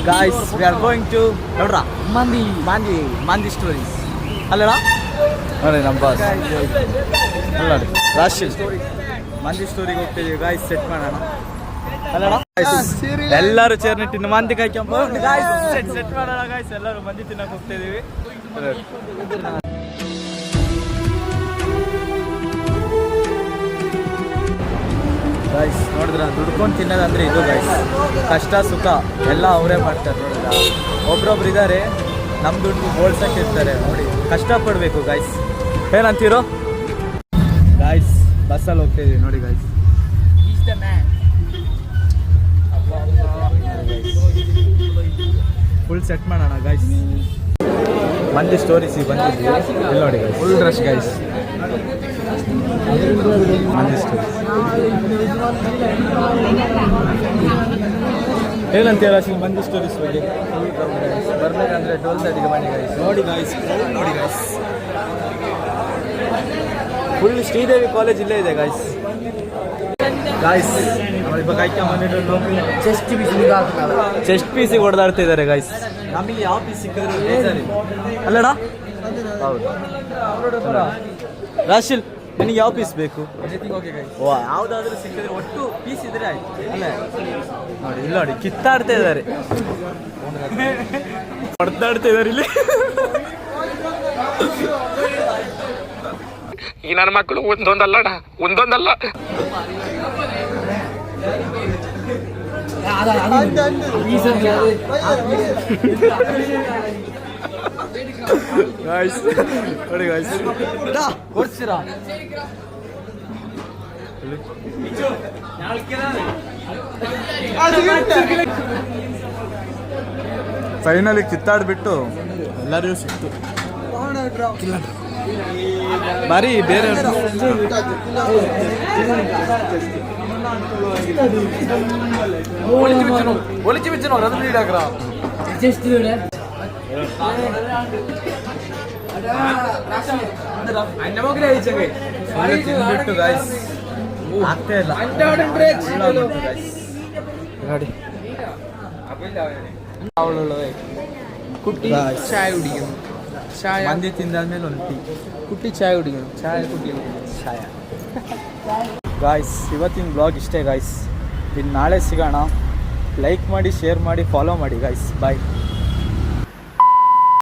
guys we are going to ನೋಡ್ರ ಮಂದಿ stories ಅಲ್ಲಣ್ಣ ನೋಡಿ ನಮ್ಮ ಬಾಸ್ ಅಲ್ಲ ರಾಶಿಲ್ ಮಂದಿ ಸ್ಟೋರಿಗೆ ಹೋಗ್ತಿದ್ದೀವಿ ಗಾಯ್ಸ್ ಸೆಟ್ ಮಾಡೋಣ ಅಲ್ಲಣ್ಣ ಎಲ್ಲರೂ ಚೇರ್ನ ತಿನ್ನು ಮಂದಿ ಕಾಯ್ಕೊಂಬ ಗಾಯ್ಸ್ ಸೆಟ್ ಮಾಡೋಣ ಗಾಯ್ಸ್ ಎಲ್ಲರೂ ಮಂದಿ ತಿನ್ನಕ್ಕೆ ಹೋಗ್ತಿದ್ದೀವಿ ಗಾಯ್ಸ್ ನೋಡಿದ್ರ ದುಡ್ಕೊಂಡು ತಿನ್ನೋದಂದ್ರೆ ಇದು ಗಾಯ್ಸ್ ಕಷ್ಟ ಸುಖ ಎಲ್ಲ ಅವರೇ ಮಾಡ್ತಾರೆ ನೋಡಿದ್ರ ಒಬ್ರೊಬ್ರು ಇದ್ದಾರೆ ನಮ್ಮ ದುಡ್ಡು ಬೋಳ್ಸಕ್ಕಿರ್ತಾರೆ ನೋಡಿ ಕಷ್ಟಪಡಬೇಕು ಗಾಯ್ಸ್ ಏನಂತೀರೋ ಗಾಯ್ಸ್ ಬಸ್ಸಲ್ಲಿ ಹೋಗ್ತಿದ್ದೀವಿ ನೋಡಿ ಗಾಯ್ಸ್ ಫುಲ್ ಸೆಟ್ ಮಾಡೋಣ ಗಾಯ್ಸ್ ಮಂದಿ ಸ್ಟೋರೀಸಿಗೆ ಬಂದಿದ್ವಿ ಇಲ್ಲಿ ನೋಡಿ ಫುಲ್ ರಶ್ ಗಾಯ್ಸ್ ಮಂದಿ ಸ್ಟೋರೀಸ್ ಏನಂತ ಹೇಳಿ ಮಂದಿ ಸ್ಟೋರೀಸ್ ಬಗ್ಗೆ ಬರ್ಬೇಕಂದ್ರೆ 12:30 ಮಾಡಿ ಗಾಯ್ಸ್ ನೋಡಿ ಗಾಯ್ಸ್ ನೋಡಿ ಗಾಯ್ಸ್ ಫುಲ್ ಶ್ರೀದೇವಿ ಕಾಲೇಜ್ ಇಲ್ಲೇ ಇದೆ ಗಾಯ್ಸ್ ಗಾಯ್ಸ್ ಚೆಸ್ಟ್ ಪೀಸಿಗೆ ಹೊಡೆದಾಡ್ತಾ ಇದ್ದಾರೆ ಗಾಯ್ಸ್ ನಮಗೆ ಯಾವ ಪೀಸ್ ಸಿಕ್ಕಿದ್ರು ಬೇಜಾರಿಲ್ಲ ಅಲ್ಲಣ್ಣ ಹೌದು ರಾಶಿಲ್ ನಿನಗೆ ಯಾವ ಪೀಸ್ ಬೇಕು ಓ ಯಾವುದಾದ್ರೂ ಸಿಕ್ಕಿದ್ರೆ ಒಟ್ಟು ಪೀಸ್ ಇದ್ರೆ ಆಯ್ತು ಅಲ್ಲ ನೋಡಿ ಇಲ್ಲ ನೋಡಿ ಕಿತ್ತಾಡ್ತಾ ಇದ್ದಾರೆ ಹೊಡೆದಾಡ್ತಾ ಇದ್ದಾರೆ ಇಲ್ಲಿ ಈ ನನ್ನ ಮಕ್ಕಳು ಒಂದೊಂದಲ್ಲ ನೋಡಿ ಗಾಯ್ಸ್ ಕೊಡ್ತೀರಾ ಫೈನಲಿ ಕಿತ್ತಾಡ್ಬಿಟ್ಟು ಎಲ್ಲರಿಗೂ ಸಿಕ್ತು ಬಾರಿ ಬೇರೆ ಒಲಿಚಿ ಬಿಚ್ಚನೋ ರದ್ದು ನೀಡಾಕ್ರ ಬಿಟ್ಟು ಗಾಯ್ಸ್ ಆಗ್ತಾ ಇಲ್ಲ ಕುಟ್ಟಿ ಚಾಯ್ ಕುಡಿಯೋದು ಚಾಯ್ ಮಂದಿ ತಿಂದಾದ್ಮೇಲೆ ಒಂದು ಟೀ ಕುಟ್ಟಿ ಚಾಯ್ ಕುಡಿಯೋದು ಚಾಯ್ ಕುಡಿಯೋದು ಚಾಯ ಗಾಯ್ಸ್ ಇವತ್ತಿನ ಬ್ಲಾಗ್ ಇಷ್ಟೇ ಗಾಯ್ಸ್ ಇನ್ನು ನಾಳೆ ಸಿಗೋಣ ಲೈಕ್ ಮಾಡಿ ಶೇರ್ ಮಾಡಿ ಫಾಲೋ ಮಾಡಿ ಗಾಯ್ಸ್ ಬಾಯ್